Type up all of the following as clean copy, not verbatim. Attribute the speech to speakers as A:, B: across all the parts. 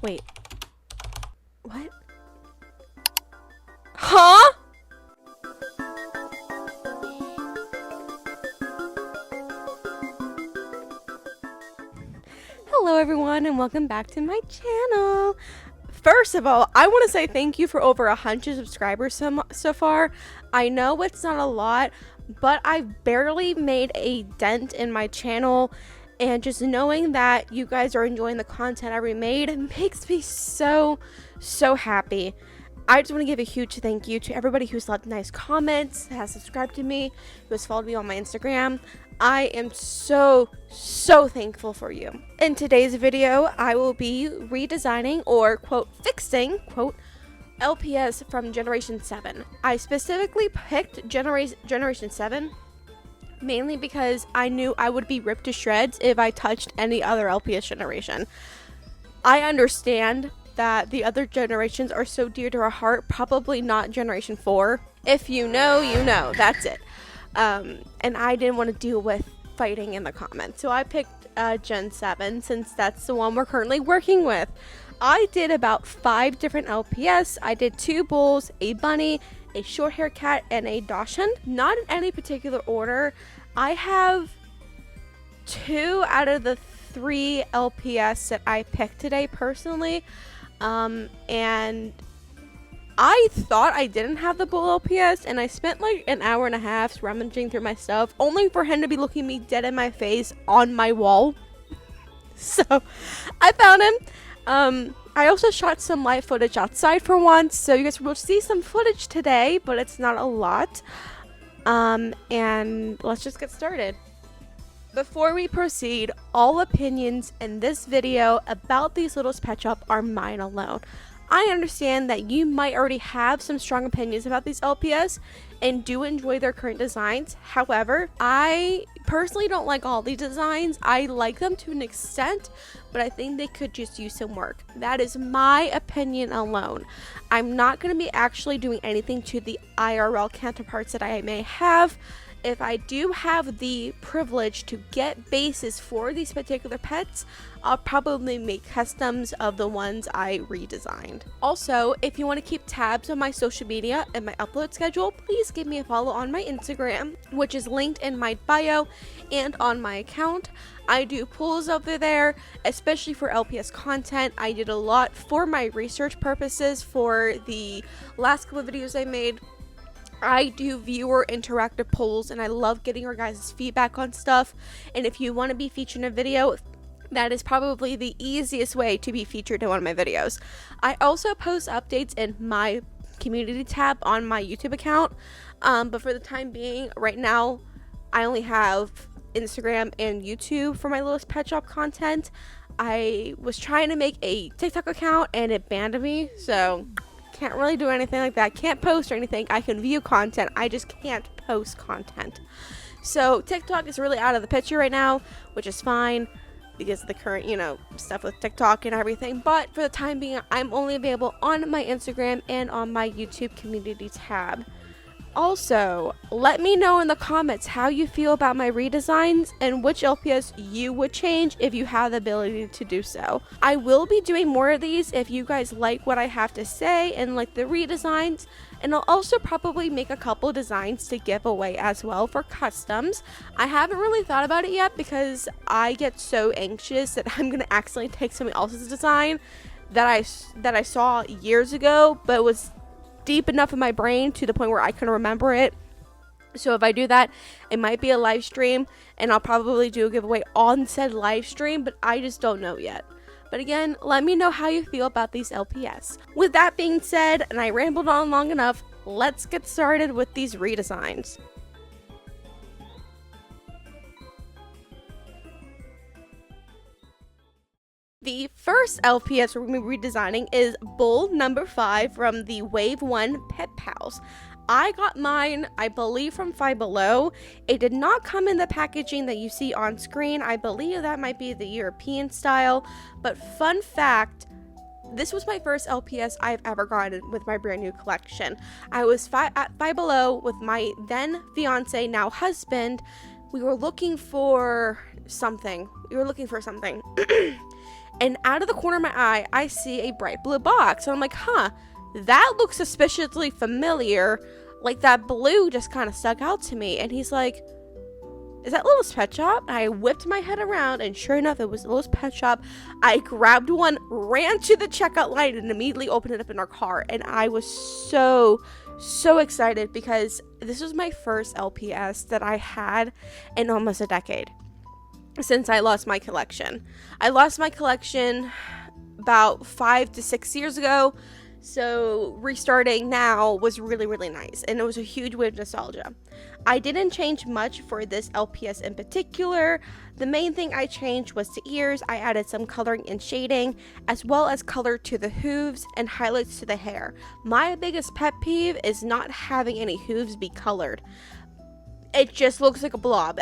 A: Wait. What? Huh? Hello everyone and welcome back to my channel. First of all, I want to say thank you for over 100 subscribers so far. I know it's not a lot, but I've barely made a dent in my channel, and just knowing that you guys are enjoying the content I remade makes me so happy. I just want to give a huge thank you to everybody who's left nice comments, has subscribed to me, who has followed me on my Instagram. I am so thankful for you. In today's video, I will be redesigning or quote fixing quote LPS from Generation 7. I specifically picked Generation 7 mainly because I knew I would be ripped to shreds if I touched any other LPS generation. I understand that the other generations are so dear to our heart, probably not Generation 4. If you know, you know, that's it. And I didn't want to deal with fighting in the comments, so I picked Gen 7 since that's the one we're currently working with. I did about 5 different LPS. I did 2 bulls, a bunny, a short hair cat, and a dachshund. Not in any particular order. I have 2 out of the 3 LPS that I picked today personally. And I thought I didn't have the bull LPS, and I spent like an hour and a half rummaging through my stuff, only for him to be looking me dead in my face on my wall. So I found him. I also shot some live footage outside for once, so you guys will see some footage today, but it's not a lot. And let's just get started. Before we proceed, all opinions in this video about these little pet shop are mine alone. I understand that you might already have some strong opinions about these LPS and do enjoy their current designs. However, I personally don't like all these designs. I like them to an extent, but I think they could just use some work. That is my opinion alone. I'm not going to be actually doing anything to the IRL counterparts that I may have. If I do have the privilege to get bases for these particular pets, I'll probably make customs of the ones I redesigned. Also, if you want to keep tabs on my social media and my upload schedule, please give me a follow on my Instagram, which is linked in my bio and on my account. I do polls over there, especially for LPS content. I did a lot for my research purposes for the last couple of videos I made. I do viewer interactive polls, and I love getting your guys' feedback on stuff. And if you want to be featured in a video, that is probably the easiest way to be featured in one of my videos. I also post updates in my community tab on my YouTube account, but for the time being, right now, I only have Instagram and YouTube for my littlest pet shop content. I was trying to make a TikTok account, and it banned me, so can't really do anything like that. Can't post or anything. I can view content, I just can't post content. So TikTok is really out of the picture right now, which is fine because of the current, stuff with TikTok and everything. But for the time being, I'm only available on my Instagram and on my YouTube community tab. Also, let me know in the comments how you feel about my redesigns and which LPS you would change if you have the ability to do so. I will be doing more of these if you guys like what I have to say and like the redesigns, and I'll also probably make a couple designs to give away as well for customs. I haven't really thought about it yet because I get so anxious that I'm gonna accidentally take somebody else's design that I saw years ago, but was deep enough in my brain to the point where I can remember it. So if I do that, it might be a live stream, and I'll probably do a giveaway on said live stream, but I just don't know yet. But again, let me know how you feel about these LPS. With that being said, and I rambled on long enough, let's get started with these redesigns. The first LPS we're going to be redesigning is Bull number 5 from the Wave 1 Pet Pals. I got mine, I believe, from Five Below. It did not come in the packaging that you see on screen. I believe that might be the European style. But fun fact, this was my first LPS I've ever gotten with my brand new collection. I was at Five Below with my then fiance, now husband. We were looking for something. and out of the corner of my eye, I see a bright blue box. And I'm like, huh, that looks suspiciously familiar. Like, that blue just kind of stuck out to me. And he's like, is that Littlest Pet Shop? And I whipped my head around, and sure enough, it was Littlest Pet Shop. I grabbed one, ran to the checkout line, and immediately opened it up in our car. And I was so excited because this was my first LPS that I had in almost a decade since I lost my collection. I lost my collection about 5 to 6 years ago. So restarting now was really nice, and it was a huge wave of nostalgia. I didn't change much for this LPS in particular. The main thing I changed was the ears. I added some coloring and shading, as well as color to the hooves and highlights to the hair. My biggest pet peeve is not having any hooves be colored. It just looks like a blob.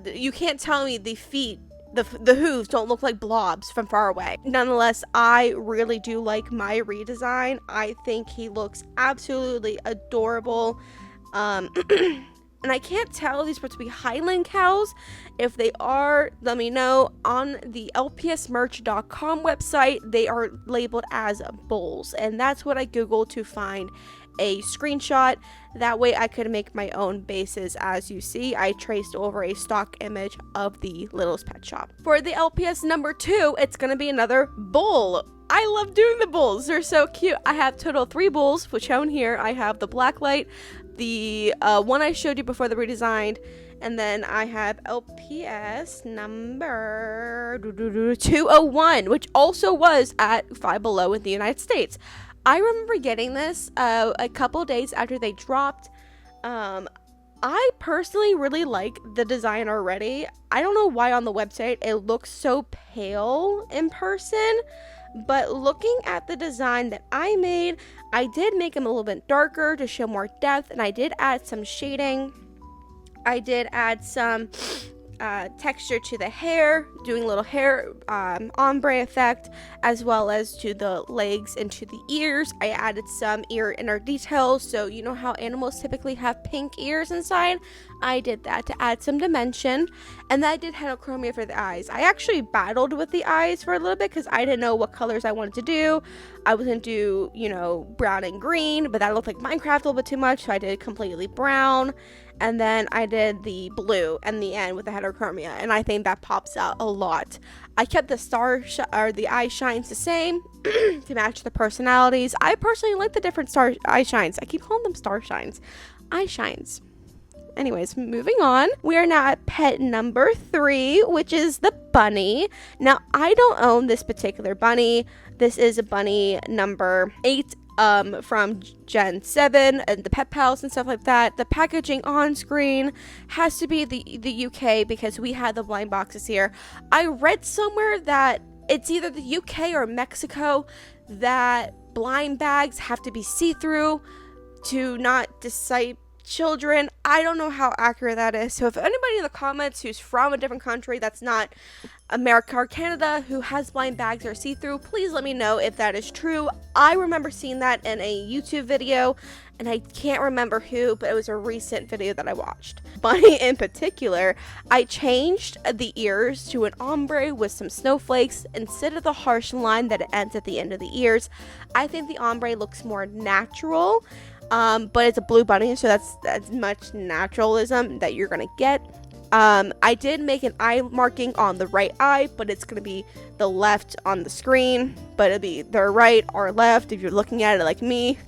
A: You can't tell me the feet, the hooves don't look like blobs from far away. Nonetheless, I really do like my redesign. I think he looks absolutely adorable. And I can't tell if these are supposed to be Highland cows. If they are, let me know. On the lpsmerch.com website, they are labeled as bulls, and that's what I googled to find a screenshot. That way I could make my own bases. As you see, I traced over a stock image of the Littlest Pet Shop. For the LPS number 2, it's gonna be another bull. I love doing the bulls. They're so cute. I have total 3 bulls, which shown here. I have the Blacklight, the one I showed you before the redesigned, and then I have LPS number 201, which also was at Five Below in the United States. I remember getting this a couple days after they dropped. I personally really like the design already. I don't know why on the website it looks so pale in person, but looking at the design that I made, I did make them a little bit darker to show more depth, and I did add some shading. I did add some texture to the hair, doing a little hair ombre effect, as well as to the legs and to the ears. I added some ear inner details, so you know how animals typically have pink ears inside? I did that to add some dimension, and then I did heterochromia for the eyes. I actually battled with the eyes for a little bit because I didn't know what colors I wanted to do. I was going to do, you know, brown and green, but that looked like Minecraft a little bit too much, so I did completely brown. And then I did the blue in the end with the heterochromia, and I think that pops out a lot. I kept the eye shines the same to match the personalities. I personally like the different eye shines. I keep calling them star shines. Eye shines. Anyways, moving on. We are now at pet number 3, which is the bunny. Now, I don't own this particular bunny. This is a bunny number 8 from Gen 7 and the Pet Pals and stuff like that. The packaging on screen has to be the UK because we had the blind boxes here. I read somewhere that it's either the UK or Mexico that blind bags have to be see-through to not deceive children. I don't know how accurate that is, so if anybody in the comments who's from a different country that's not America or Canada who has blind bags or see-through, please let me know if that is true. I remember seeing that in a YouTube video, and I can't remember who, but it was a recent video that I watched. Bunny in particular, I changed the ears to an ombre with some snowflakes instead of the harsh line that it ends at the end of the ears. I think the ombre looks more natural. But it's a blue bunny, so that's as much naturalism that you're gonna get. I did make an eye marking on the right eye, but it's gonna be the left on the screen, but it'll be their right or left if you're looking at it like me.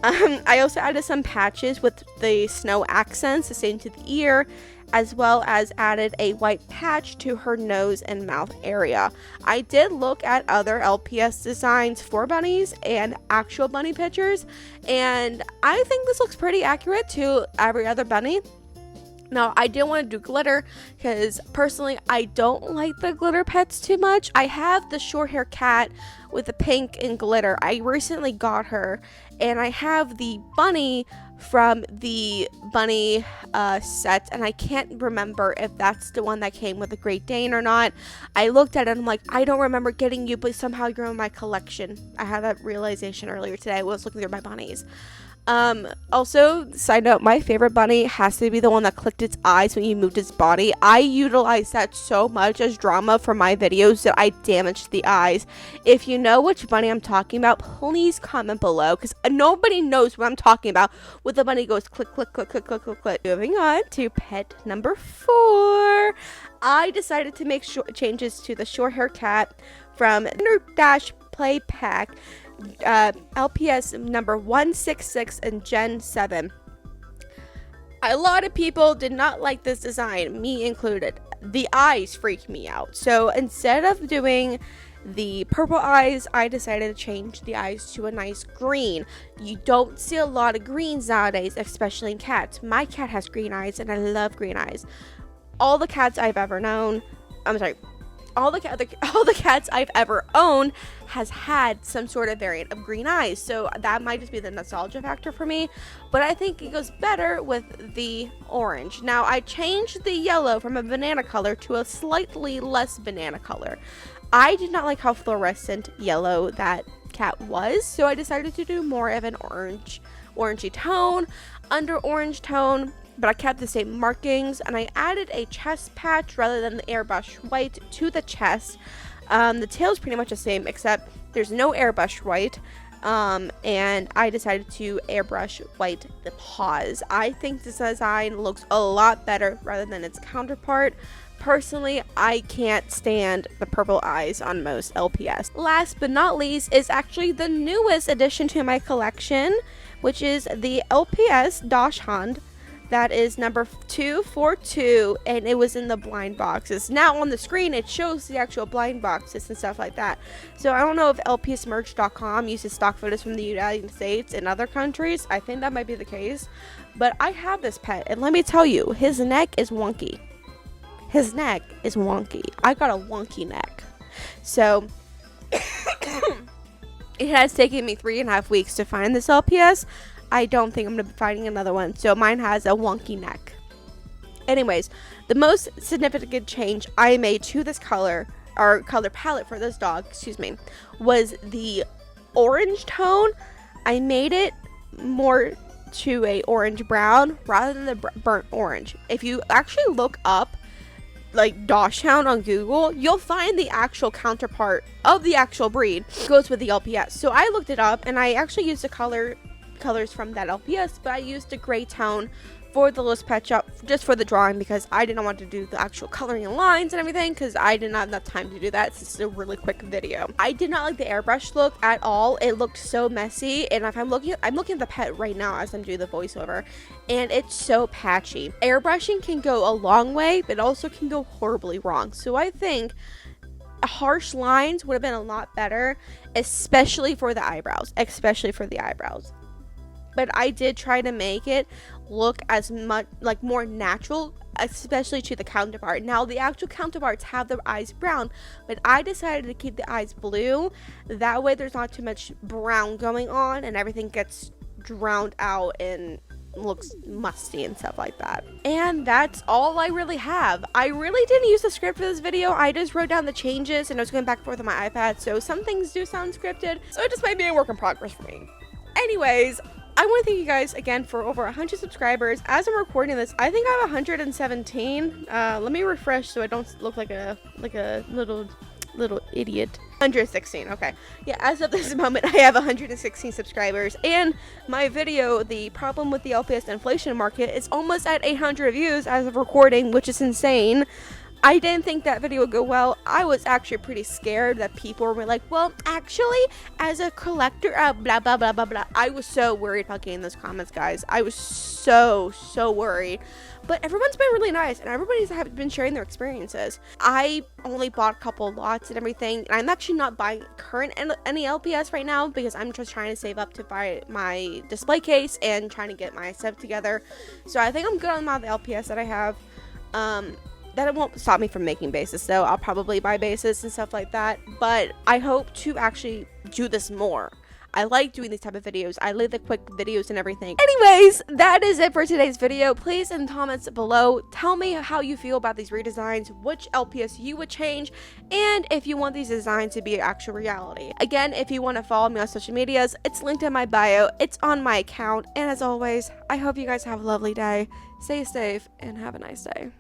A: I also added some patches with the snow accents, the same to the ear, as well as added a white patch to her nose and mouth area. I did look at other LPS designs for bunnies and actual bunny pictures, and I think this looks pretty accurate to every other bunny. Now, I didn't want to do glitter because personally I don't like the glitter pets too much. I have the short hair cat with the pink and glitter. I recently got her, and I have the bunny from the bunny set, and I can't remember if that's the one that came with the Great Dane or not. I looked at it and I'm like, I don't remember getting you, but somehow you're in my collection. I had that realization earlier today. I was looking through my bunnies. Also, side note, my favorite bunny has to be the one that clicked its eyes when you moved its body. I utilize that so much as drama for my videos that I damaged the eyes. If you know which bunny I'm talking about, please comment below, because nobody knows what I'm talking about when the bunny goes click, click, click, click, click, click, click. Moving on to pet number 4. I decided to make changes to the short hair cat from Dash Play Pack. LPS number 166 and Gen 7. A lot of people did not like this design, me included. The eyes freaked me out. So instead of doing the purple eyes, I decided to change the eyes to a nice green. You don't see a lot of greens nowadays, especially in cats. My cat has green eyes and I love green eyes. All the cats I've ever known, all the cats I've ever owned has had some sort of variant of green eyes, so that might just be the nostalgia factor for me, but I think it goes better with the orange. Now, I changed the yellow from a banana color to a slightly less banana color. I did not like how fluorescent yellow that cat was, so I decided to do more of an orangey tone, under orange tone, but I kept the same markings, and I added a chest patch rather than the airbrush white to the chest. The tail is pretty much the same, except there's no airbrush white, and I decided to airbrush white the paws. I think this design looks a lot better rather than its counterpart. Personally, I can't stand the purple eyes on most LPS. Last but not least is actually the newest addition to my collection, which is the LPS Dachshund. That is number 242, and it was in the blind boxes. Now on the screen, it shows the actual blind boxes and stuff like that. So I don't know if lpsmerch.com uses stock photos from the United States and other countries. I think that might be the case. But I have this pet, and let me tell you, his neck is wonky. His neck is wonky. I got a wonky neck. So it has taken me 3.5 weeks to find this LPS. I don't think I'm going to be finding another one. So mine has a wonky neck. Anyways, the most significant change I made to this color palette for this dog, was the orange tone. I made it more to a orange brown rather than the burnt orange. If you actually look up like Dachshund on Google, you'll find the actual counterpart of the actual breed goes with the LPS. So I looked it up, and I actually used the colors from that LPS, but I used a gray tone for the Littlest Pet Shop just for the drawing, because I didn't want to do the actual coloring and lines and everything, because I did not have enough time to do that. This is a really quick video. I did not like the airbrush look at all. It looked so messy, and if I'm looking at the pet right now as I'm doing the voiceover, and it's so patchy. Airbrushing can go a long way, but also can go horribly wrong. So I think harsh lines would have been a lot better, especially for the eyebrows. But I did try to make it look as much like more natural, especially to the counterpart. Now, the actual counterparts have their eyes brown, but I decided to keep the eyes blue. That way there's not too much brown going on, and everything gets drowned out and looks musty and stuff like that. And that's all I really have. I really didn't use the script for this video. I just wrote down the changes, and I was going back and forth on my iPad, so some things do sound scripted, so it just might be a work in progress for me. Anyways, I want to thank you guys again for over 100 subscribers. As I'm recording this, I think I have 117. Let me refresh so I don't look like a little idiot. 116. Okay. Yeah, as of this moment, I have 116 subscribers, and my video, the problem with the LPS inflation market, is almost at 800 views as of recording, which is insane. I didn't think that video would go well. I was actually pretty scared that people were like, well, actually, as a collector of blah, blah, blah, blah, blah. I was so worried about getting those comments, guys. I was so worried. But everyone's been really nice, and everybody's been sharing their experiences. I only bought a couple lots and everything, and I'm actually not buying any LPS right now, because I'm just trying to save up to buy my display case and trying to get my stuff together. So I think I'm good on the LPS that I have. That it won't stop me from making bases, so I'll probably buy bases and stuff like that, but I hope to actually do this more. I like doing these type of videos. I like the quick videos and everything. Anyways, that is it for today's video. Please in the comments below, tell me how you feel about these redesigns, which LPS you would change, and if you want these designs to be actual reality. Again, if you want to follow me on social medias, it's linked in my bio. It's on my account. And as always, I hope you guys have a lovely day. Stay safe and have a nice day.